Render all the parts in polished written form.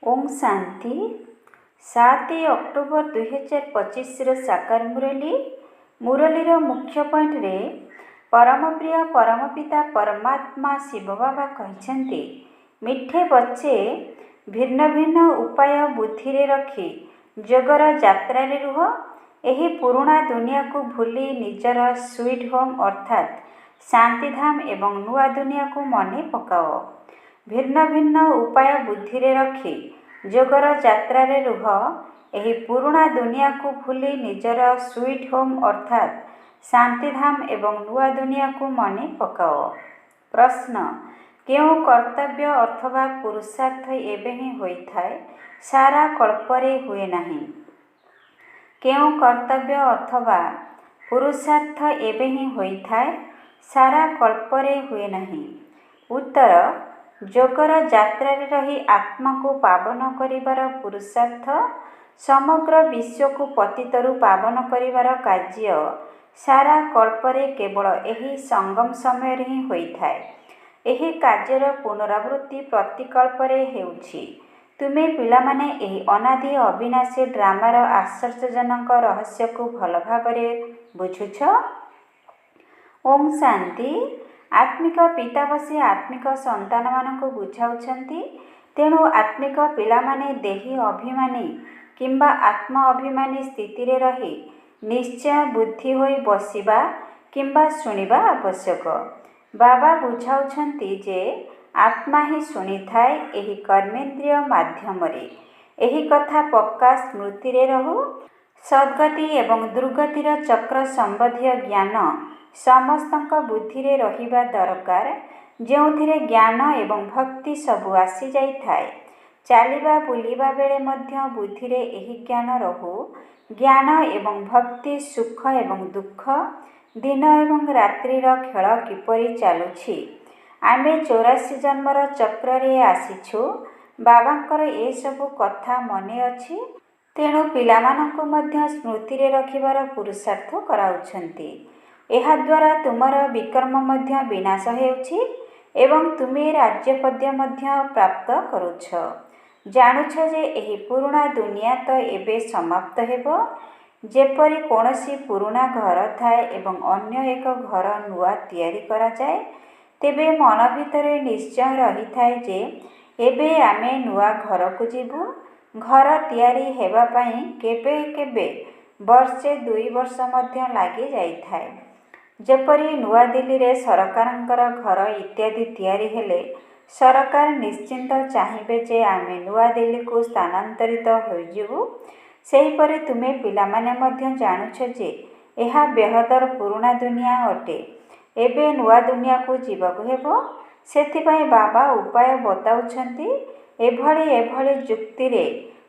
Om Shanti 7 October 2025 साकार मुरलीर मुख्य point रे परम प्रिय परम पिता परमात्मा शिव बाबा कहते मिठे बच्चे भिन्न भिन्न उपाय बुद्धि रे रखी जगर यात्रा रे रुह। एही पुराणा दुनिया को भूली निजर स्वीट होम अर्थात शांतिधाम एवं नुआ दुनिया को मने पकाओ। भिन्न भिन्न उपाय बुद्धि रे रखी जोगर यात्रा रे रुह। एही पुराणा दुनिया को भूली निजर स्वीट होम अर्थात शांतिधाम एवं नुआ दुनिया को मने पकाओ। प्रश्न केउ कर्तव्य अथवा पुरुषार्थ एबे ही होइथाय सारा कल्परे हुए नाही। केउ कर्तव्य अथवा पुरुषार्थ एबे ही होइथाय सारा कल्परे हुए नाही। उत्तर जोगर यात्रा रे रही आत्मा को पावन करिवार पुरुषार्थ समग्र विश्व को पतितरु पावन करिवार कार्य सारा कल्परे केवल एही संगम समय रे ही होइथाय। एही कार्यर पुनरावृत्ति प्रतिकल्परे हेउछि। तुमे पिलामाने एही अनादि अविनाशी ड्रामार आश्चर्यजनक रहस्य को भल भाबरे बुझुछ। ओम शांति आत्मिक पिता बसी आत्मिक संतान मानक बुझाउछंती। तेणु आत्मिक पिलामाने देही अभिमानी किंबा आत्मा अभिमानी स्थिति रे रही निश्चय बुद्धि होई बसिबा किंबा सुनिबा आवश्यक। बाबा बुझाउछंती जे आत्मा ही सुनी थाए एही कर्मेंद्रिय माध्यम रे। एही कथा पक्का स्मृति रे रहू। सद्गति एवं दुर्गतिर चक्र संबंधी ज्ञान समस्तक बुद्धि रे रहिबा दरकार। जोथिरे ज्ञान एवं भक्ति सबु आसी जाई थाए। चालिबा बुलिबा बेले मध्य बुद्धि रे एही ज्ञान रहू। ज्ञान एवं भक्ति सुख एवं दुख दिन एवं रात्रिर खेल किपरि चालुछि। आमे 84 जन्मर चक्र रे आसीछु। बाबांकर ए सबु कथा मने अछि। तेणु पिलामानंकु मध्य स्मृति रे रखिबार पुरुषार्थ कराउछंती। एहा द्वारा तुमर विकर्म मध्य विनाश हेउछि एवं तुमे राज्यपद्य मध्य प्राप्त करुछ। जानुछ जे एही पुराणा दुनिया तो एबे समाप्त हेबो। जेपरि कोनोसी पुराणा घर थाए एवं अन्य एक घर नुआ तयारी करा जाए तेबे मन भितरे निश्चय रही थाए जे एबे आमे नुआ घर को जीवु। घर तयारी हेबा पई केबे केबे वर्षे 2 वर्ष मध्य लागि जाई थाए। जेपरि नुआ दिल्ली रे सरकारंकर घर इत्यादि तयारी हेले सरकार निश्चिंत चाहिबे जे आमे नुआ दिल्ली को स्थानांतरित होई जीवु। सेहीपरि तुमे पिलामाने मध्य जानुछ जे एहा बेहदर पुराणा दुनिया अटे। एबे नुआ दुनिया को जीवाकु हेबो। सेथिपई बाबा उपाय बताउछंती। एभଳି एभଳି जुक्ति रे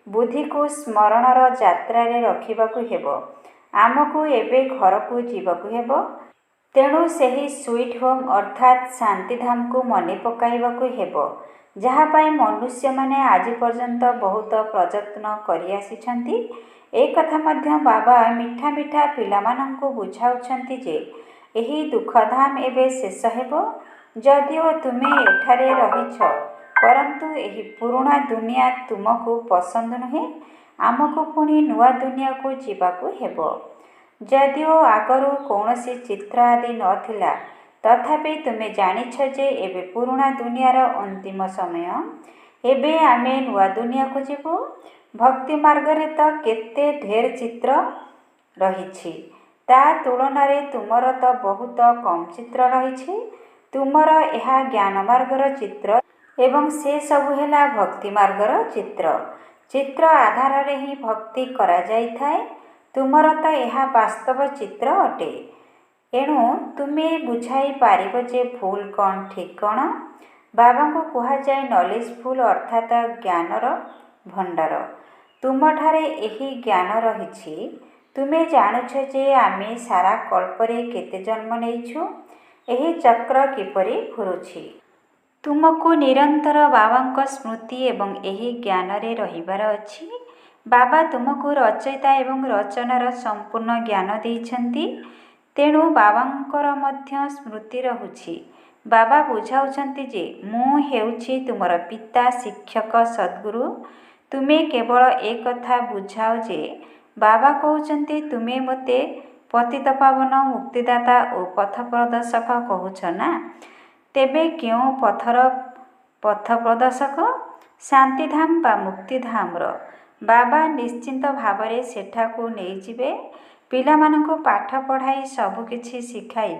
बुद्धि को स्मरणर यात्रा रे रखिबाकु हेबो। आमकु एबे घर को जीवाकु हेबो। तेणु सेही स्वीट होम अर्थात शांतिधाम को मने पकाइबाकु हेबो जहा पाई मनुष्य माने आज पर्यंत बहुत प्रयत्न करि आसिछंती। ए कथा मध्य बाबा मिठा मिठा पिलामानंकु बुझाउछंती जे एही दुखधाम एबे शेष हेबो। जदिओ तुमे एठारे रहिछ परंतु एही पुराणा दुनिया तुमको पसंद नहे। आमको पुणी नुआ दुनिया को जीवाकु हेबो। जदिओ आगरू कौनसी चित्र आदि नथिला तथापि तुमे जानिछ जे एबे पुराणा दुनियार अंतिम समय। एबे आमे नुआ दुनिया को जीवु। भक्ति मार्ग रे तो केते ढेर चित्र रहिछि ता तुलना रे तुमर तो बहुत कम चित्र रहिछि। तुमर एहा ज्ञान मार्गर चित्र एवं से सब हेला भक्ति मार्गर चित्र। चित्र आधार रे ही भक्ति करा जाई थाए। तुमर तो एहा वास्तव चित्र अटे। एणु तुमे बुझाई पारिबो जे भूल कौन ठीक कौन। बाबा को कहा जाए नॉलेजफुल अर्थात ज्ञानर भंडार। तुमठारे एही ज्ञान रहिछि। तुमे जानुछ जे आमे सारा कल्परे केते जन्म नेइछु। एही चक्र किपरि घुरुछि। तुमको निरंतर बाबांक स्मृति एवं एही ज्ञान रे रहिबार अछि। बाबा तुमको रचयिता एवं रचनार संपूर्ण ज्ञान देइछंती। तेणु बाबांकर मध्य स्मृति रहुछि। ବାବା ବୁଝାଉଛନ୍ତି ଯେ ମୁଁ ହେଉଛି ତୁମର ପିତା, ଶିକ୍ଷକ, ସଦ୍ଗୁରୁ। ତୁମେ କେବଳ ଏ କଥା ବୁଝାଅ ଯେ ବାବା କହୁଛନ୍ତି ତୁମେ ମୋତେ ପତିତପାବନ, ମୁକ୍ତିଦାତା ଓ ପଥ ପ୍ରଦର୍ଶକ କହୁଛ ନା? ତେବେ କେଉଁ ପଥର ପଥ ପ୍ରଦର୍ଶକ? ଶାନ୍ତିଧାମ ବା ମୁକ୍ତିଧାମର। ବାବା ନିଶ୍ଚିନ୍ତ ଭାବରେ ସେଠାକୁ ନେଇଯିବେ। ପିଲାମାନଙ୍କୁ ପାଠ ପଢ଼ାଇ ସବୁକିଛି ଶିଖାଇ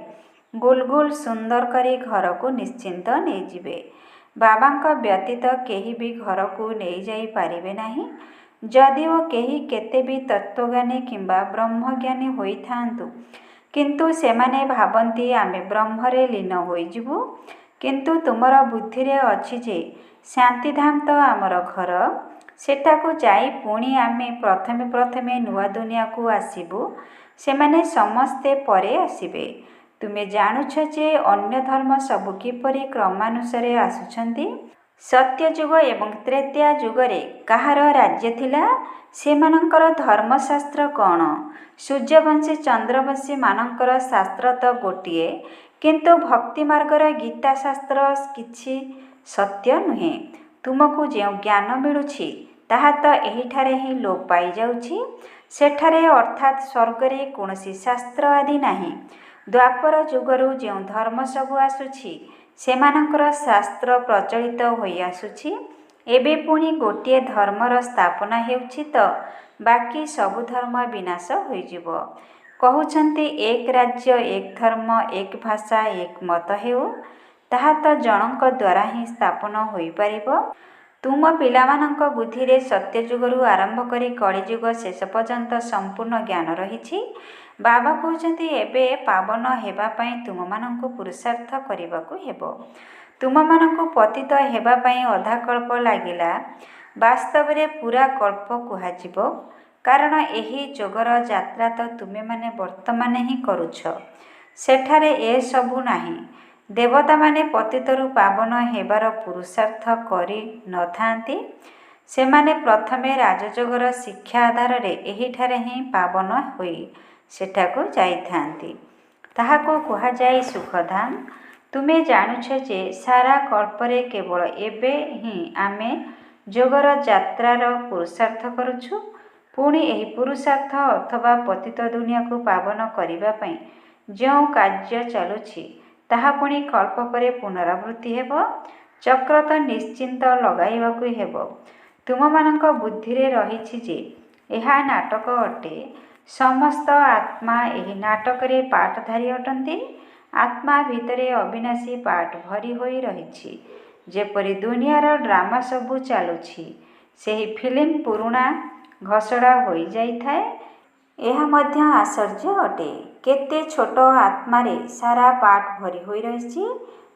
ଗୋଲ ଗୋଲ ସୁନ୍ଦର କରି ଘରକୁ ନିଶ୍ଚିନ୍ତ ନେଇଯିବେ। ବାବାଙ୍କ ବ୍ୟତୀତ କେହି ବି ଘରକୁ ନେଇଯାଇ ପାରିବେ ନାହିଁ। ଯଦିଓ କେହି କେତେ ବି ତତ୍ତ୍ୱଜ୍ଞାନୀ କିମ୍ବା ବ୍ରହ୍ମଜ୍ଞାନୀ ହୋଇଥାନ୍ତୁ, କିନ୍ତୁ ସେମାନେ ଭାବନ୍ତି ଆମେ ବ୍ରହ୍ମରେ ଲୀନ ହୋଇଯିବୁ। କିନ୍ତୁ ତୁମର ବୁଦ୍ଧିରେ ଅଛି ଯେ ଶାନ୍ତିଧାମ ତ ଆମର ଘର। ସେଠାକୁ ଯାଇ ପୁଣି ଆମେ ପ୍ରଥମେ ନୂଆ ଦୁନିଆକୁ ଆସିବୁ। ସେମାନେ ସମସ୍ତେ ପରେ ଆସିବେ। ତୁମେ ଜାଣୁଛ ଯେ ଅନ୍ୟ ଧର୍ମ ସବୁ କିପରି କ୍ରମାନୁସାରେ ଆସୁଛନ୍ତି। ସତ୍ୟଯୁଗ ଏବଂ ତ୍ରେତୟା ଯୁଗରେ କାହାର ରାଜ୍ୟ ଥିଲା? ସେମାନଙ୍କର ଧର୍ମଶାସ୍ତ୍ର କ'ଣ? ସୂର୍ଯ୍ୟବଂଶୀ, ଚନ୍ଦ୍ରବଂଶୀ ମାନଙ୍କର ଶାସ୍ତ୍ର ତ ଗୋଟିଏ, କିନ୍ତୁ ଭକ୍ତି ମାର୍ଗର ଗୀତାଶାସ୍ତ୍ର କିଛି ସତ୍ୟ ନୁହେଁ। ତୁମକୁ ଯେଉଁ ଜ୍ଞାନ ମିଳୁଛି ତାହା ତ ଏହିଠାରେ ହିଁ ଲୋପ ପାଇଯାଉଛି। ସେଠାରେ ଅର୍ଥାତ୍ ସ୍ୱର୍ଗରେ କୌଣସି ଶାସ୍ତ୍ର ଆଦି ନାହିଁ। ଦ୍ୱାପର ଯୁଗରୁ ଯେଉଁ ଧର୍ମ ସବୁ ଆସୁଛି ସେମାନଙ୍କର ଶାସ୍ତ୍ର ପ୍ରଚଳିତ ହୋଇ ଆସୁଛି। ଏବେ ପୁଣି ଗୋଟିଏ ଧର୍ମର ସ୍ଥାପନା ହେଉଛି ତ ବାକି ସବୁ ଧର୍ମ ବିନାଶ ହୋଇଯିବ। କହୁଛନ୍ତି ଏକ ରାଜ୍ୟ, ଏକ ଧର୍ମ, ଏକ ଭାଷା, ଏକ ମତ ହେଉ। ତାହା ତ ଜଣଙ୍କ ଦ୍ୱାରା ହିଁ ସ୍ଥାପନ ହୋଇପାରିବ। ତୁମ ପିଲାମାନଙ୍କ ବୁଦ୍ଧିରେ ସତ୍ୟଯୁଗରୁ ଆରମ୍ଭ କରି କଳିଯୁଗ ଶେଷ ପର୍ଯ୍ୟନ୍ତ ସମ୍ପୂର୍ଣ୍ଣ ଜ୍ଞାନ ରହିଛି। ବାବା କହୁଛନ୍ତି ଏବେ ପାବନ ହେବା ପାଇଁ ତୁମମାନଙ୍କୁ ପୁରୁଷାର୍ଥ କରିବାକୁ ହେବ। ତୁମମାନଙ୍କୁ ପତିତ ହେବା ପାଇଁ ଅଧା କଳ୍ପ ଲାଗିଲା, ବାସ୍ତବରେ ପୂରା କଳ୍ପ କୁହାଯିବ। କାରଣ ଏହି ଯୋଗର ଯାତ୍ରା ତ ତୁମେମାନେ ବର୍ତ୍ତମାନ ହିଁ କରୁଛ। ସେଠାରେ ଏସବୁ ନାହିଁ। ଦେବତାମାନେ ପତିତରୁ ପାବନ ହେବାର ପୁରୁଷାର୍ଥ କରି ନଥାନ୍ତି। ସେମାନେ ପ୍ରଥମେ ରାଜଯୋଗର ଶିକ୍ଷା ଆଧାରରେ ଏହିଠାରେ ହିଁ ପାବନ ହୋଇ ସେଠାକୁ ଯାଇଥାନ୍ତି। ତାହାକୁ କୁହାଯାଏ ସୁଖଧାମ। ତୁମେ ଜାଣୁଛ ଯେ ସାରା କଳ୍ପରେ କେବଳ ଏବେ ହିଁ ଆମେ ଯୋଗର ଯାତ୍ରାର ପୁରୁଷାର୍ଥ କରୁଛୁ। ପୁଣି ଏହି ପୁରୁଷାର୍ଥ ଅଥବା ପତିତ ଦୁନିଆକୁ ପାବନ କରିବା ପାଇଁ ଯେଉଁ କାର୍ଯ୍ୟ ଚାଲୁଛି ତାହା ପୁଣି କଳ୍ପ ପରେ ପୁନରାବୃତ୍ତି ହେବ। ଚକ୍ର ତ ନିଶ୍ଚିନ୍ତ ଲଗାଇବାକୁ ହେବ। ତୁମମାନଙ୍କ ବୁଦ୍ଧିରେ ରହିଛି ଯେ ଏହା ନାଟକ ଅଟେ। ସମସ୍ତ ଆତ୍ମା ଏହି ନାଟକରେ ପାର୍ଟଧାରୀ ଅଟନ୍ତି। ଆତ୍ମା ଭିତରେ ଅବିନାଶୀ ପାର୍ଟ ଭରି ହୋଇ ରହିଛି। ଯେପରି ଦୁନିଆର ଡ୍ରାମା ସବୁ ଚାଲୁଛି, ସେହି ଫିଲ୍ମ ପୁରୁଣା ଘସଡ଼ା ହୋଇଯାଇଥାଏ। ଏହା ମଧ୍ୟ ଆଶ୍ଚର୍ଯ୍ୟ ଅଟେ। କେତେ ଛୋଟ ଆତ୍ମାରେ ସାରା ପାର୍ଟ ଭରି ହୋଇ ରହିଛି।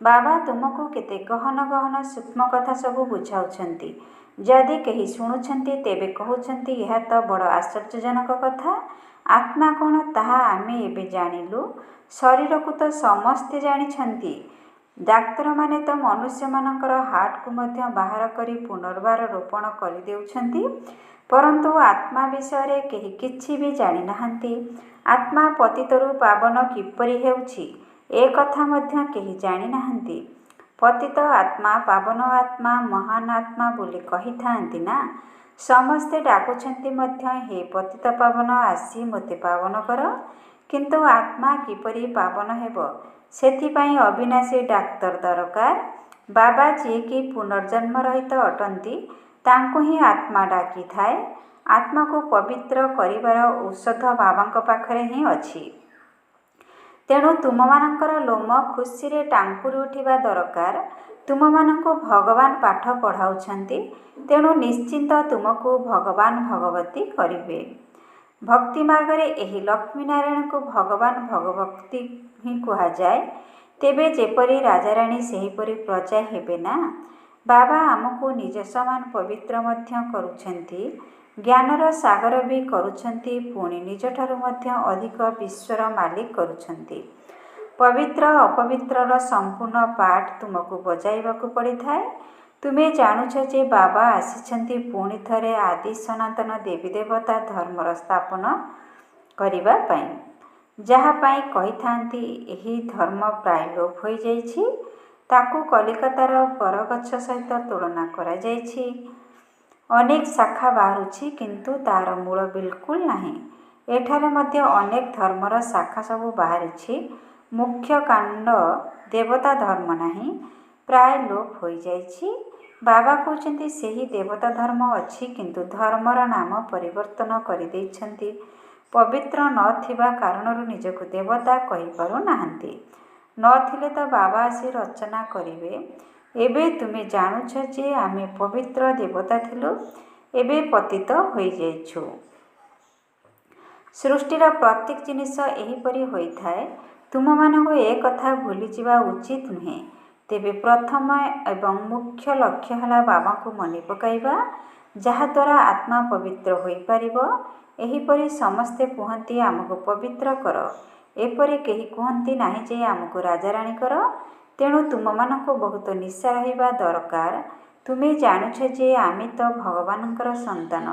ବାବା ତୁମକୁ କେତେ ଗହନ ଗହନ ସୂକ୍ଷ୍ମ କଥା ସବୁ ବୁଝାଉଛନ୍ତି। ଯଦି କେହି ଶୁଣୁଛନ୍ତି ତେବେ କହୁଛନ୍ତି ଏହା ତ ବଡ଼ ଆଶ୍ଚର୍ଯ୍ୟଜନକ କଥା। ଆତ୍ମା କ'ଣ ତାହା ଆମେ ଏବେ ଜାଣିଲୁ। ଶରୀରକୁ ତ ସମସ୍ତେ ଜାଣିଛନ୍ତି। ଡାକ୍ତରମାନେ ତ ମନୁଷ୍ୟମାନଙ୍କର ହାର୍ଟକୁ ମଧ୍ୟ ବାହାର କରି ପୁନର୍ବାର ରୋପଣ କରିଦେଉଛନ୍ତି। ପରନ୍ତୁ ଆତ୍ମା ବିଷୟରେ କେହି କିଛି ବି ଜାଣିନାହାନ୍ତି। ଆତ୍ମା ପତିତରୁ ପାବନ କିପରି ହେଉଛି ଏ କଥା ମଧ୍ୟ କେହି ଜାଣିନାହାନ୍ତି। ପତିତ ଆତ୍ମା, ପାବନ ଆତ୍ମା, ମହାନ ଆତ୍ମା ବୋଲି କହିଥାନ୍ତି ନା? ସମସ୍ତେ ଡାକୁଛନ୍ତି ମଧ୍ୟ ହେ ପତିତପାବନ, ଆସି ମୋତେ ପାବନ କର। କିନ୍ତୁ ଆତ୍ମା କିପରି ପାବନ ହେବ ସେଥିପାଇଁ ଅବିନାଶୀ ଡାକ୍ତର ଦରକାର। ବାବା ଯିଏକି ପୁନର୍ଜନ୍ମ ରହିତ ଅଟନ୍ତି ତାଙ୍କୁ ହିଁ ଆତ୍ମା ଡାକିଥାଏ। ଆତ୍ମାକୁ ପବିତ୍ର କରିବାର ଔଷଧ ବାବାଙ୍କ ପାଖରେ ହିଁ ଅଛି। ତେଣୁ ତୁମମାନଙ୍କର ଲୋମ ଖୁସିରେ ଟାଙ୍କୁରି ଉଠିବା ଦରକାର। ତୁମମାନଙ୍କୁ ଭଗବାନ ପାଠ ପଢ଼ାଉଛନ୍ତି, ତେଣୁ ନିଶ୍ଚିନ୍ତ ତୁମକୁ ଭଗବାନ ଭଗବତୀ କରିବେ। ଭକ୍ତି ମାର୍ଗରେ ଏହି ଲକ୍ଷ୍ମୀନାରାୟଣଙ୍କୁ ଭଗବାନ ଭଗବତୀ ହିଁ କୁହାଯାଏ। ତେବେ ଯେପରି ରାଜାରାଣୀ ସେହିପରି ପ୍ରଜା ହେବେ ନା? ବାବା ଆମକୁ ନିଜ ସମାନ ପବିତ୍ର ମଧ୍ୟ କରୁଛନ୍ତି। ଜ୍ଞାନର ସାଗର ବି କରୁଛନ୍ତି। ପୁଣି ନିଜଠାରୁ ମଧ୍ୟ ଅଧିକ ବିଶ୍ୱର ମାଲିକ କରୁଛନ୍ତି। ପବିତ୍ର ଅପବିତ୍ରର ସମ୍ପୂର୍ଣ୍ଣ ପାର୍ଟ ତୁମକୁ ବଜାଇବାକୁ ପଡ଼ିଥାଏ। ତୁମେ ଜାଣୁଛ ଯେ ବାବା ଆସିଛନ୍ତି ପୁଣି ଥରେ ଆଦି ସନାତନ ଦେବୀ ଦେବତା ଧର୍ମର ସ୍ଥାପନ କରିବା ପାଇଁ। ଯାହା ପାଇଁ କହିଥାନ୍ତି ଏହି ଧର୍ମ ପ୍ରାୟ ଲୋପ ହୋଇଯାଇଛି। ତାକୁ କଲିକତାର ବରଗଛ ସହିତ ତୁଳନା କରାଯାଇଛି। ଅନେକ ଶାଖା ବାହାରୁଛି କିନ୍ତୁ ତାର ମୂଳ ବିଲକୁଲ ନାହିଁ। ଏଠାରେ ମଧ୍ୟ ଅନେକ ଧର୍ମର ଶାଖା ସବୁ ବାହାରିଛି। ମୁଖ୍ୟ କାଣ୍ଡ ଦେବତା ଧର୍ମ ନାହିଁ, ପ୍ରାୟ ଲୋପ ହୋଇଯାଇଛି। ବାବା କହୁଛନ୍ତି ସେହି ଦେବତା ଧର୍ମ ଅଛି କିନ୍ତୁ ଧର୍ମର ନାମ ପରିବର୍ତ୍ତନ କରିଦେଇଛନ୍ତି। ପବିତ୍ର ନଥିବା କାରଣରୁ ନିଜକୁ ଦେବତା କହିପାରୁନାହାନ୍ତି। ନଥିଲେ ତ ବାବା ଆସି ରଚନା କରିବେ। ଏବେ ତୁମେ ଜାଣୁଛ ଯେ ଆମେ ପବିତ୍ର ଦେବତା ଥିଲୁ, ଏବେ ପତିତ ହୋଇଯାଇଛୁ। ସୃଷ୍ଟିର ପ୍ରତ୍ୟେକ ଜିନିଷ ଏହିପରି ହୋଇଥାଏ। ତୁମମାନଙ୍କୁ ଏ କଥା ଭୁଲିଯିବା ଉଚିତ ନୁହେଁ। ତେବେ ପ୍ରଥମ ଏବଂ ମୁଖ୍ୟ ଲକ୍ଷ୍ୟ ହେଲା ବାବାଙ୍କୁ ମନେ ପକାଇବା, ଯାହାଦ୍ୱାରା ଆତ୍ମା ପବିତ୍ର ହୋଇପାରିବ। ଏହିପରି ସମସ୍ତେ କୁହନ୍ତି ଆମକୁ ପବିତ୍ର କର, ଏପରି କେହି କୁହନ୍ତି ନାହିଁ ଯେ ଆମକୁ ରାଜାରାଣୀ କର। ତେଣୁ ତୁମମାନଙ୍କୁ ବହୁତ ନିଶା ରହିବା ଦରକାର। ତୁମେ ଜାଣୁଛ ଯେ ଆମେ ତ ଭଗବାନଙ୍କର ସନ୍ତାନ,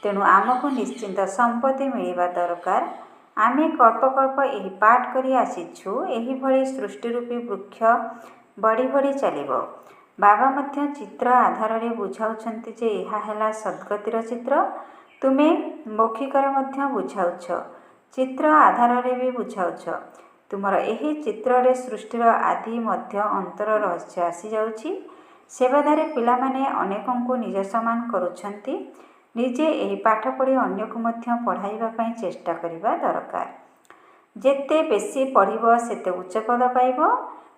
ତେଣୁ ଆମକୁ ନିଶ୍ଚିନ୍ତ ସମ୍ପତ୍ତି ମିଳିବା ଦରକାର। ଆମେ କଳ୍ପ କଳ୍ପ ଏହି ପାଠ କରି ଆସିଛୁ। ଏହିଭଳି ସୃଷ୍ଟିରୂପୀ ବୃକ୍ଷ ବଢ଼ି ବଢ଼ି ଚାଲିବ। ବାବା ମଧ୍ୟ ଚିତ୍ର ଆଧାରରେ ବୁଝାଉଛନ୍ତି ଯେ ଏହା ହେଲା ସଦ୍ଗତିର ଚିତ୍ର। ତୁମେ ମୌଖିକରେ ମଧ୍ୟ ବୁଝାଉଛ, ଚିତ୍ର ଆଧାରରେ ବି ବୁଝାଉଛ। ତୁମର ଏହି ଚିତ୍ରରେ ସୃଷ୍ଟିର ଆଦି ମଧ୍ୟ ଅନ୍ତର ରହସ୍ୟ ଆସିଯାଉଛି। ସେବାଧାରୀ ପିଲାମାନେ ଅନେକଙ୍କୁ ନିଜ ସମାନ କରୁଛନ୍ତି। ନିଜେ ଏହି ପାଠ ପଢ଼ି ଅନ୍ୟକୁ ମଧ୍ୟ ପଢ଼ାଇବା ପାଇଁ ଚେଷ୍ଟା କରିବା ଦରକାର। ଯେତେ ବେଶୀ ପଢ଼ିବ ସେତେ ଉଚ୍ଚ ପଦ ପାଇବ।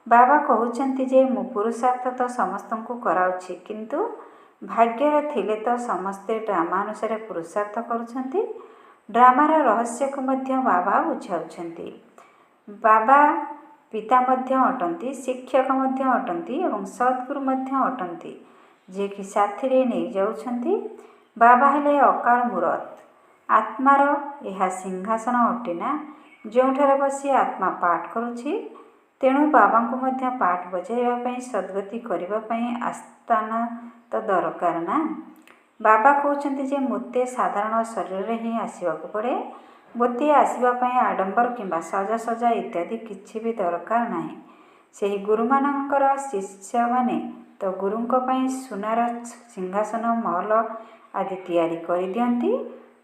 ବାବା କହୁଛନ୍ତି ଯେ ମୁଁ ପୁରୁଷାର୍ଥ ତ ସମସ୍ତଙ୍କୁ କରାଉଛି, କିନ୍ତୁ ଭାଗ୍ୟର ଥିଲେ ତ ସମସ୍ତେ ଡ୍ରାମା ଅନୁସାରେ ପୁରୁଷାର୍ଥ କରୁଛନ୍ତି। ଡ୍ରାମାର ରହସ୍ୟକୁ ମଧ୍ୟ ବାବା ବୁଝାଉଛନ୍ତି। ବାବା ପିତା ମଧ୍ୟ ଅଟନ୍ତି, ଶିକ୍ଷକ ମଧ୍ୟ ଅଟନ୍ତି ଏବଂ ସଦ୍ଗୁରୁ ମଧ୍ୟ ଅଟନ୍ତି, ଯିଏକି ସାଥିରେ ନେଇଯାଉଛନ୍ତି। ବାବା ହେଲେ ଅକାଳ ମୂରତ। ଆତ୍ମାର ଏହା ସିଂହାସନ ଅଟେ ନା, ଯେଉଁଠାରେ ବସି ଆତ୍ମା ପାଠ କରୁଛି। ତେଣୁ ବାବାଙ୍କୁ ମଧ୍ୟ ପାଠ ବଜାଇବା ପାଇଁ, ସଦ୍ଗତି କରିବା ପାଇଁ ଆସ୍ଥାନ ତ ଦରକାର ନା। ବାବା କହୁଛନ୍ତି ଯେ ମୋତେ ସାଧାରଣ ଶରୀରରେ ହିଁ ଆସିବାକୁ ପଡ଼େ। ମୋତେ ଆସିବା ପାଇଁ ଆଡ଼ମ୍ବର କିମ୍ବା ସଜାସଜା ଇତ୍ୟାଦି କିଛି ବି ଦରକାର ନାହିଁ। ସେହି ଗୁରୁମାନଙ୍କର ଶିଷ୍ୟମାନେ ତ ଗୁରୁଙ୍କ ପାଇଁ ସୁନାର ସିଂହାସନ, ମହଲ ଆଦି ତିଆରି କରିଦିଅନ୍ତି।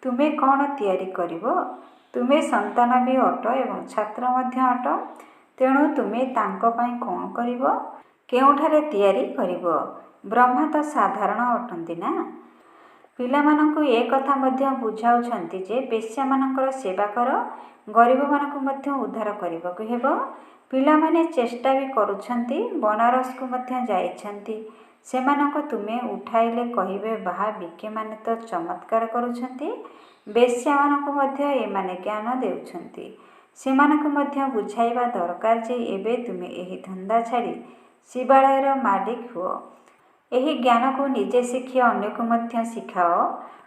ତୁମେ କ'ଣ ତିଆରି କରିବ? ତୁମେ ସନ୍ତାନ ବି ଅଟ ଏବଂ ଛାତ୍ର ମଧ୍ୟ ଅଟ। ତେଣୁ ତୁମେ ତାଙ୍କ ପାଇଁ କ'ଣ କରିବ? କେଉଁଠାରେ ତିଆରି କରିବ? ବ୍ରହ୍ମା ତ ସାଧାରଣ ଅଟନ୍ତି ନା। ପିଲାମାନଙ୍କୁ ଏ କଥା ମଧ୍ୟ ବୁଝାଉଛନ୍ତି ଯେ ବେଶ୍ୟାମାନଙ୍କର ସେବା କର, ଗରିବମାନଙ୍କୁ ମଧ୍ୟ ଉଦ୍ଧାର କରିବାକୁ ହେବ। ପିଲାମାନେ ଚେଷ୍ଟା ବି କରୁଛନ୍ତି, ବନାରସକୁ ମଧ୍ୟ ଯାଇଛନ୍ତି। ସେମାନଙ୍କୁ ତୁମେ ଉଠାଇଲେ କହିବେ ବାହା ବିକେମାନେ ତ ଚମତ୍କାର କରୁଛନ୍ତି। ବେଶ୍ୟାମାନଙ୍କୁ ମଧ୍ୟ ଏମାନେ ଜ୍ଞାନ ଦେଉଛନ୍ତି। ସେମାନଙ୍କୁ ମଧ୍ୟ ବୁଝାଇବା ଦରକାର ଯେ ଏବେ ତୁମେ ଏହି ଧନ୍ଦା ଛାଡ଼ି ଶିବାଳୟର ମାଲିକ ହୁଅ। ଏହି ଜ୍ଞାନକୁ ନିଜେ ଶିଖି ଅନ୍ୟକୁ ମଧ୍ୟ ଶିଖାଅ।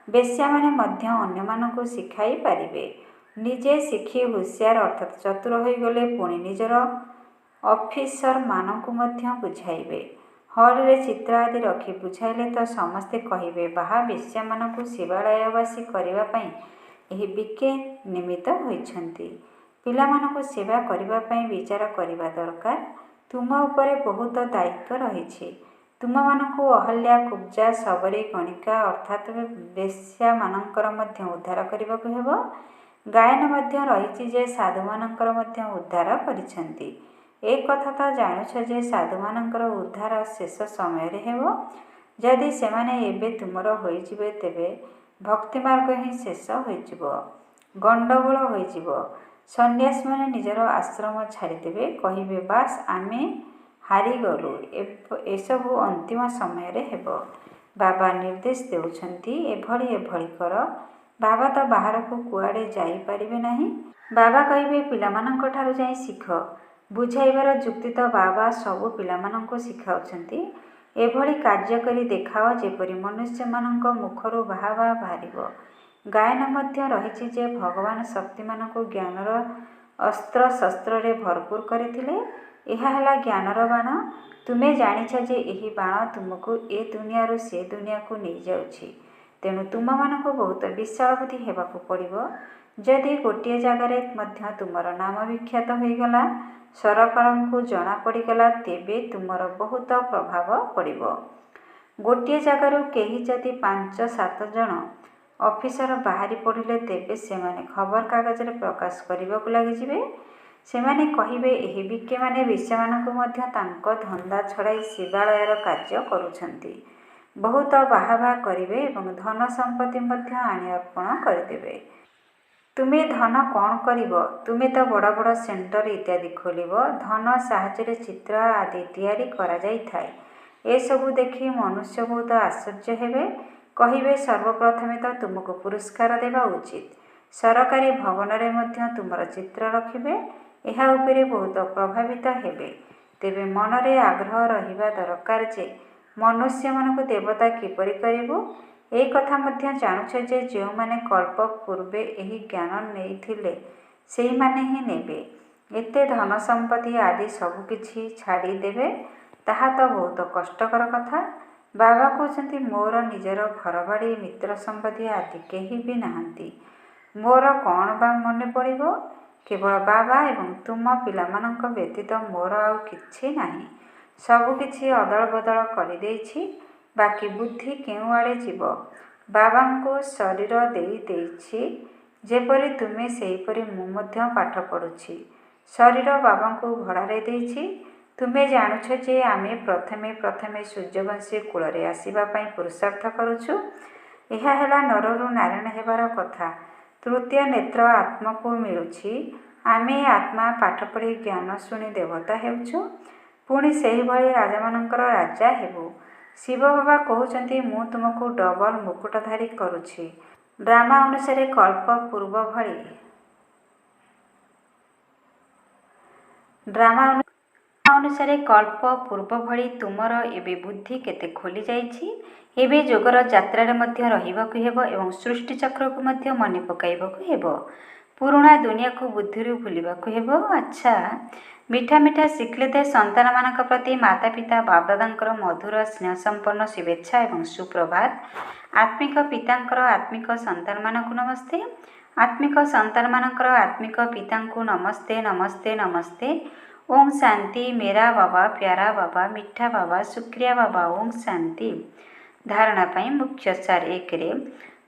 ବେଶ୍ୟାମାନେ ମଧ୍ୟ ଅନ୍ୟମାନଙ୍କୁ ଶିଖାଇ ପାରିବେ। ନିଜେ ଶିଖି ହୁସିଆର ଅର୍ଥାତ୍ ଚତୁର ହୋଇଗଲେ ପୁଣି ନିଜର ଅଫିସରମାନଙ୍କୁ ମଧ୍ୟ ବୁଝାଇବେ। ହଲରେ ଚିତ୍ର ଆଦି ରଖି ବୁଝାଇଲେ ତ ସମସ୍ତେ କହିବେ ବାହା ବେଶ୍ୟାମାନଙ୍କୁ ଶିବାଳୟବାସୀ କରିବା ପାଇଁ ଏହି ବିକେ ନିମିତ୍ତ ହୋଇଛନ୍ତି। ପିଲାମାନଙ୍କୁ ସେବା କରିବା ପାଇଁ ବିଚାର କରିବା ଦରକାର। ତୁମ ଉପରେ ବହୁତ ଦାୟିତ୍ୱ ରହିଛି। ତୁମମାନଙ୍କୁ ଅହଲ୍ୟା, କୁବ୍ଜା, ଶବରୀ, ଗଣିକା ଅର୍ଥାତ୍ ବେଶ୍ୟାମାନଙ୍କର ମଧ୍ୟ ଉଦ୍ଧାର କରିବାକୁ ହେବ। ଗାୟନ ମଧ୍ୟ ରହିଛି ଯେ ସାଧୁମାନଙ୍କର ମଧ୍ୟ ଉଦ୍ଧାର କରିଛନ୍ତି। ଏ କଥା ତ ଜାଣୁଛ ଯେ ସାଧୁମାନଙ୍କର ଉଦ୍ଧାର ଶେଷ ସମୟରେ ହେବ। ଯଦି ସେମାନେ ଏବେ ତୁମର ହୋଇଯିବେ ତେବେ ଭକ୍ତିମାର୍ଗ ହିଁ ଶେଷ ହୋଇଯିବ, ଗଣ୍ଡଗୋଳ ହୋଇଯିବ। ସନ୍ନ୍ୟାସୀମାନେ ନିଜର ଆଶ୍ରମ ଛାଡ଼ିଦେବେ, କହିବେ ବାସ୍ ଆମେ ହାରିଗଲୁ। ଏସବୁ ଅନ୍ତିମ ସମୟରେ ହେବ। ବାବା ନିର୍ଦ୍ଦେଶ ଦେଉଛନ୍ତି ଏଭଳି କର। ବାବା ତ ବାହାରକୁ କୁଆଡ଼େ ଯାଇପାରିବେ ନାହିଁ। ବାବା କହିବେ ପିଲାମାନଙ୍କ ଠାରୁ ଯାଇ ଶିଖ। ବୁଝାଇବାର ଯୁକ୍ତି ତ ବାବା ସବୁ ପିଲାମାନଙ୍କୁ ଶିଖାଉଛନ୍ତି। ଏଭଳି କାର୍ଯ୍ୟ କରି ଦେଖାଅ ଯେପରି ମନୁଷ୍ୟମାନଙ୍କ ମୁଖରୁ ବାହା ବାହା ବାହାରିବ। ଗାୟନ ମଧ୍ୟ ରହିଛି ଯେ ଭଗବାନ ଶକ୍ତିମାନଙ୍କୁ ଜ୍ଞାନର ଅସ୍ତ୍ରଶସ୍ତ୍ରରେ ଭରପୁର କରିଥିଲେ। ଏହା ହେଲା ଜ୍ଞାନର ବାଣ। ତୁମେ ଜାଣିଛ ଯେ ଏହି ବାଣ ତୁମକୁ ଏ ଦୁନିଆରୁ ସେ ଦୁନିଆକୁ ନେଇଯାଉଛି। ତେଣୁ ତୁମମାନଙ୍କୁ ବହୁତ ବିଶାଳ ବୁଦ୍ଧି ହେବାକୁ ପଡ଼ିବ। ଯଦି ଗୋଟିଏ ଜାଗାରେ ମଧ୍ୟ ତୁମର ନାମ ବିଖ୍ୟାତ ହୋଇଗଲା, ସରକାରଙ୍କୁ ଜଣା ପଡ଼ିଗଲା, ତେବେ ତୁମର ବହୁତ ପ୍ରଭାବ ପଡ଼ିବ। ଗୋଟିଏ ଜାଗାରୁ କେହି ଯଦି 5-7 ଜଣ ଅଫିସର ବାହାରି ପଡ଼ିଲେ, ତେବେ ସେମାନେ ଖବରକାଗଜରେ ପ୍ରକାଶ କରିବାକୁ ଲାଗିଯିବେ। ସେମାନେ କହିବେ, ଏହି ବିଜ୍ଞମାନେ ବେଶ୍ୟାମାନଙ୍କୁ ମଧ୍ୟ ତାଙ୍କ ଧନ୍ଦା ଛଡ଼ାଇ ଶିବାଳୟର କାର୍ଯ୍ୟ କରୁଛନ୍ତି। ବହୁତ ବାହାବା କରିବେ ଏବଂ ଧନ ସମ୍ପତ୍ତି ମଧ୍ୟ ଆଣି ଅର୍ପଣ କରିଦେବେ। ତୁମେ ଧନ କ'ଣ କରିବ? ତୁମେ ତ ବଡ଼ ବଡ଼ ସେଣ୍ଟର ଇତ୍ୟାଦି ଖୋଲିବ। ଧନ ସାହାଯ୍ୟରେ ଚିତ୍ର ଆଦି ତିଆରି କରାଯାଇଥାଏ। ଏସବୁ ଦେଖି ମନୁଷ୍ୟ ବହୁତ ଆଶ୍ଚର୍ଯ୍ୟ ହେବେ। କହିବେ, ସର୍ବପ୍ରଥମେ ତ ତୁମକୁ ପୁରସ୍କାର ଦେବା ଉଚିତ। ସରକାରୀ ଭବନରେ ମଧ୍ୟ ତୁମର ଚିତ୍ର ରଖିବେ। ଏହା ଉପରେ ବହୁତ ପ୍ରଭାବିତ ହେବେ। ତେବେ ମନରେ ଆଗ୍ରହ ରହିବା ଦରକାର ଯେ ମନୁଷ୍ୟମାନଙ୍କୁ ଦେବତା କିପରି କରିବୁ। ଏ କଥା ମଧ୍ୟ ଜାଣୁଛ ଯେ ଯେଉଁମାନେ କଳ୍ପ ପୂର୍ବେ ଏହି ଜ୍ଞାନ ନେଇଥିଲେ ସେହିମାନେ ହିଁ ନେବେ। ଏତେ ଧନ ସମ୍ପତ୍ତି ଆଦି ସବୁ କିଛି ଛାଡ଼ିଦେବେ, ତାହା ତ ବହୁତ କଷ୍ଟକର କଥା। ବାବା କହୁଛନ୍ତି, ମୋର ନିଜର ଘରବାଡ଼ି ମିତ୍ର ସମ୍ବନ୍ଧୀ ଆଦି କେହି ବି ନାହାନ୍ତି। ମୋର କ'ଣ ବା ମନେ ପଡ଼ିବ? କେବଳ ବାବା ଏବଂ ତୁମ ପିଲାମାନଙ୍କ ବ୍ୟତୀତ ମୋର ଆଉ କିଛି ନାହିଁ। ସବୁକିଛି ଅଦଳ ବଦଳ କରିଦେଇଛି। ବାକି ବୁଦ୍ଧି କେଉଁଆଡ଼େ ଯିବ? ବାବାଙ୍କୁ ଶରୀର ଦେଇଛି ଯେପରି ତୁମେ, ସେହିପରି ମୁଁ ମଧ୍ୟ ପାଠ ପଢ଼ୁଛି। ଶରୀର ବାବାଙ୍କୁ ଭଡ଼ାରେ ଦେଇଛି। ତୁମେ ଜାଣୁଛ ଯେ ଆମେ ପ୍ରଥମେ ସୂର୍ଯ୍ୟବଂଶୀ କୂଳରେ ଆସିବା ପାଇଁ ପୁରୁଷାର୍ଥ କରୁଛୁ। ଏହା ହେଲା ନରରୁ ନାରାୟଣ ହେବାର କଥା। ତୃତୀୟ ନେତ୍ର ଆତ୍ମାକୁ ମିଳୁଛି। ଆମେ ଆତ୍ମା ପାଠ ପଢ଼ି ଜ୍ଞାନ ଶୁଣି ଦେବତା ହେଉଛୁ। ପୁଣି ସେହିଭଳି ରାଜାମାନଙ୍କର ରାଜା ହେବୁ। ଶିବ ବାବା କହୁଛନ୍ତି, ମୁଁ ତୁମକୁ ଡବଲ ମୁକୁଟଧାରୀ କରୁଛି। ଡ୍ରାମା ଅନୁସାରେ କଳ୍ପ ପୂର୍ବ ଭଳି ତୁମର ଏବେ ବୁଦ୍ଧି କେତେ ଖୋଲି ଯାଇଛି। ଏବେ ଯୋଗର ଯାତ୍ରାରେ ମଧ୍ୟ ରହିବାକୁ ହେବ ଏବଂ ସୃଷ୍ଟି ଚକ୍ରକୁ ମଧ୍ୟ ମନେ ପକାଇବାକୁ ହେବ। ପୁରୁଣା ଦୁନିଆକୁ ବୁଦ୍ଧିରୁ ଭୁଲିବାକୁ ହେବ। ଆଚ୍ଛା, ମିଠା ମିଠା ଶିଖିଲେ ଦେ ସନ୍ତାନମାନଙ୍କ ପ୍ରତି ମାତା ପିତା ବାପଦାଦାଙ୍କର ମଧୁର ସ୍ନେହସମ୍ପନ୍ନ ଶୁଭେଚ୍ଛା ଏବଂ ସୁପ୍ରଭାତ। ଆତ୍ମିକ ପିତାଙ୍କର ଆତ୍ମିକ ସନ୍ତାନମାନଙ୍କୁ ନମସ୍ତେ। ଆତ୍ମିକ ସନ୍ତାନମାନଙ୍କର ଆତ୍ମିକ ପିତାଙ୍କୁ ନମସ୍ତେ ନମସ୍ତେ ନମସ୍ତେ। ଓଁ ଶାନ୍ତି। ମେରା ବାବା, ପ୍ୟାରା ବାବା, ମିଠା ବାବା, ଶୁକ୍ରିୟା ବାବା। ଓଁ ଶାନ୍ତି। ଧାରଣା ପାଇଁ ମୁଖ୍ୟସାର। 1ରେ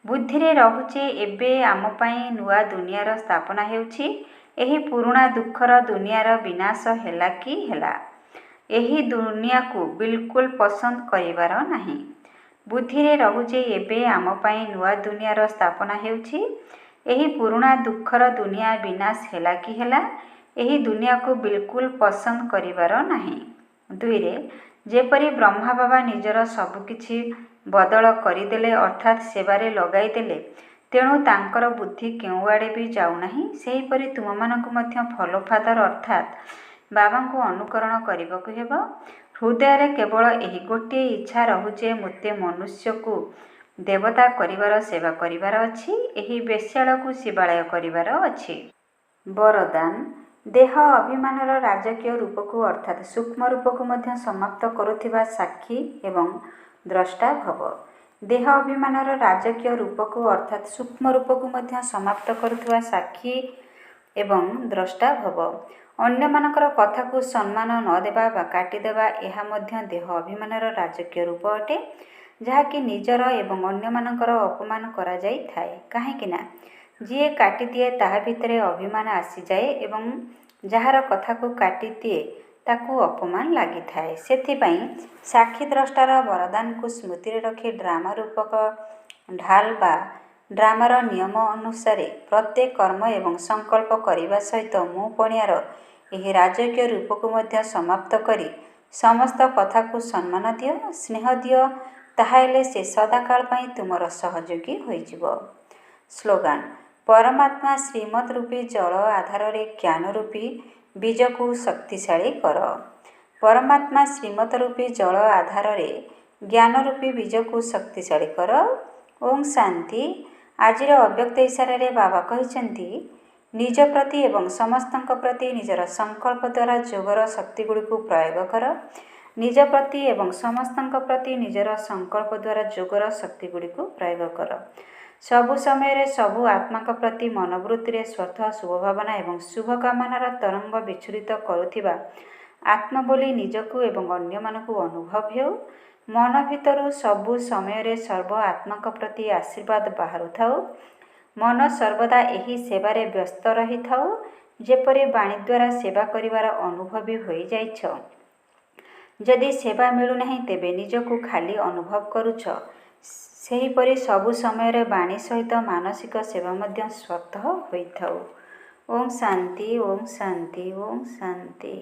ବୁଦ୍ଧିରେ ରହୁଛେ ଏବେ ଆମ ପାଇଁ ନୂଆ ଦୁନିଆର ସ୍ଥାପନା ହେଉଛି। ଏହି ପୁରୁଣା ଦୁଃଖର ଦୁନିଆର ବିନାଶ ହେଲା କି ହେଲା। ଏହି ଦୁନିଆକୁ ବିଲକୁଲ ପସନ୍ଦ କରିବାର ନାହିଁ। ବୁଦ୍ଧିରେ ରହୁଛେ ଏବେ ଆମ ପାଇଁ ନୂଆ ଦୁନିଆର ସ୍ଥାପନା ହେଉଛି। ଏହି ପୁରୁଣା ଦୁଃଖର ଦୁନିଆ ବିନାଶ ହେଲା କି ହେଲା। ଏହି ଦୁନିଆକୁ ବିଲକୁଲ ପସନ୍ଦ କରିବାର ନାହିଁ। 2ରେ ଯେପରି ବ୍ରହ୍ମା ବାବା ନିଜର ସବୁକିଛି ବଦଳ କରିଦେଲେ, ଅର୍ଥାତ୍ ସେବାରେ ଲଗାଇଦେଲେ, ତେଣୁ ତାଙ୍କର ବୁଦ୍ଧି କେଉଁଆଡ଼େ ବି ଯାଉନାହିଁ। ସେହିପରି ତୁମମାନଙ୍କୁ ମଧ୍ୟ ଫଲୋ ଫାଦର ଅର୍ଥାତ୍ ବାବାଙ୍କୁ ଅନୁକରଣ କରିବାକୁ ହେବ। ହୃଦୟରେ କେବଳ ଏହି ଗୋଟିଏ ଇଚ୍ଛା ରହୁ ଯେ ମୋତେ ମନୁଷ୍ୟକୁ ଦେବତା କରିବାର ସେବା କରିବାର ଅଛି। ଏହି ବେଶ୍ୟାଳକୁ ଶିବାଳୟ କରିବାର ଅଛି। ବରଦାନ। ଦେହ ଅଭିମାନର ରାଜକୀୟ ରୂପକୁ ଅର୍ଥାତ୍ ସୂକ୍ଷ୍ମ ରୂପକୁ ମଧ୍ୟ ସମାପ୍ତ କରୁଥିବା ସାକ୍ଷୀ ଏବଂ ଦ୍ରଷ୍ଟା ଭବ। ଦେହ ଅଭିମାନର ରାଜକୀୟ ରୂପକୁ ଅର୍ଥାତ୍ ସୂକ୍ଷ୍ମ ରୂପକୁ ମଧ୍ୟ ସମାପ୍ତ କରୁଥିବା ସାକ୍ଷୀ ଏବଂ ଦ୍ରଷ୍ଟା ଭବ। ଅନ୍ୟମାନଙ୍କର କଥାକୁ ସମ୍ମାନ ନ ଦେବା ବା କାଟିଦେବା, ଏହା ମଧ୍ୟ ଦେହ ଅଭିମାନର ରାଜକୀୟ ରୂପ ଅଟେ, ଯାହାକି ନିଜର ଏବଂ ଅନ୍ୟମାନଙ୍କର ଅପମାନ କରାଯାଇଥାଏ। କାହିଁକି ନା ଯିଏ କାଟିଦିଏ ତାହା ଭିତରେ ଅଭିମାନ ଆସିଯାଏ ଏବଂ ଯାହାର କଥାକୁ କାଟିଦିଏ ତାକୁ ଅପମାନ ଲାଗିଥାଏ। ସେଥିପାଇଁ ସାକ୍ଷୀ ଦ୍ରଷ୍ଟାର ବରଦାନକୁ ସ୍ମୃତିରେ ରଖି ଡ୍ରାମା ରୂପକ ଢାଲ ବା ଡ୍ରାମାର ନିୟମ ଅନୁସାରେ ପ୍ରତ୍ୟେକ କର୍ମ ଏବଂ ସଂକଳ୍ପ କରିବା ସହିତ ମୁଁ ପଣିଆର ଏହି ରାଜକୀୟ ରୂପକୁ ମଧ୍ୟ ସମାପ୍ତ କରି ସମସ୍ତ କଥାକୁ ସମ୍ମାନ ଦିଅ, ସ୍ନେହ ଦିଅ। ତାହାହେଲେ ସେ ସଦାକାଳ ପାଇଁ ତୁମର ସହଯୋଗୀ ହୋଇଯିବ। ସ୍ଲୋଗାନ। ପରମାତ୍ମା ଶ୍ରୀମତ୍ ରୂପୀ ଜଳ ଆଧାରରେ ଜ୍ଞାନ ରୂପୀ ବୀଜକୁ ଶକ୍ତିଶାଳୀ କର। ପରମାତ୍ମା ଶ୍ରୀମତ୍ ରୂପୀ ଜଳ ଆଧାରରେ ଜ୍ଞାନ ରୂପୀ ବୀଜକୁ ଶକ୍ତିଶାଳୀ କର। ଓଁ ଶାନ୍ତି। ଆଜିର ଅବ୍ୟକ୍ତ ଇଶାରାରେ ବାବା କହିଛନ୍ତି, ନିଜ ପ୍ରତି ଏବଂ ସମସ୍ତଙ୍କ ପ୍ରତି ନିଜର ସଂକଳ୍ପ ଦ୍ୱାରା ଯୋଗର ଶକ୍ତିଗୁଡ଼ିକୁ ପ୍ରୟୋଗ କର। ନିଜ ପ୍ରତି ଏବଂ ସମସ୍ତଙ୍କ ପ୍ରତି ନିଜର ସଂକଳ୍ପ ଦ୍ୱାରା ଯୋଗର ଶକ୍ତିଗୁଡ଼ିକୁ ପ୍ରୟୋଗ କର। ସବୁ ସମୟରେ ସବୁ ଆତ୍ମାଙ୍କ ପ୍ରତି ମନୋବୃତ୍ତିରେ ସ୍ୱତଃ ଶୁଭଭାବନା ଏବଂ ଶୁଭକାମନାର ତରଙ୍ଗ ବିଚ୍ଛୁରିତ କରୁଥିବା ଆତ୍ମା ବୋଲି ନିଜକୁ ଏବଂ ଅନ୍ୟମାନଙ୍କୁ ଅନୁଭବ ହେଉ। ମନ ଭିତରୁ ସବୁ ସମୟରେ ସର୍ବ ଆତ୍ମାଙ୍କ ପ୍ରତି ଆଶୀର୍ବାଦ ବାହାରୁଥାଉ। ମନ ସର୍ବଦା ଏହି ସେବାରେ ବ୍ୟସ୍ତ ରହିଥାଉ, ଯେପରି ବାଣୀ ଦ୍ୱାରା ସେବା କରିବାର ଅନୁଭବୀ ହୋଇଯାଇଛ। ଯଦି ସେବା ମିଳୁନାହିଁ ତେବେ ନିଜକୁ ଖାଲି ଅନୁଭବ କରୁଛ। ସେହିପରି ସବୁ ସମୟରେ ବାଣୀ ସହିତ ମାନସିକ ସେବା ମଧ୍ୟ ସ୍ୱତଃ ହୋଇଥାଉ। ଓಂ ଶାନ୍ତି, ଓಂ ଶାନ୍ତି, ଓಂ ଶାନ୍ତି।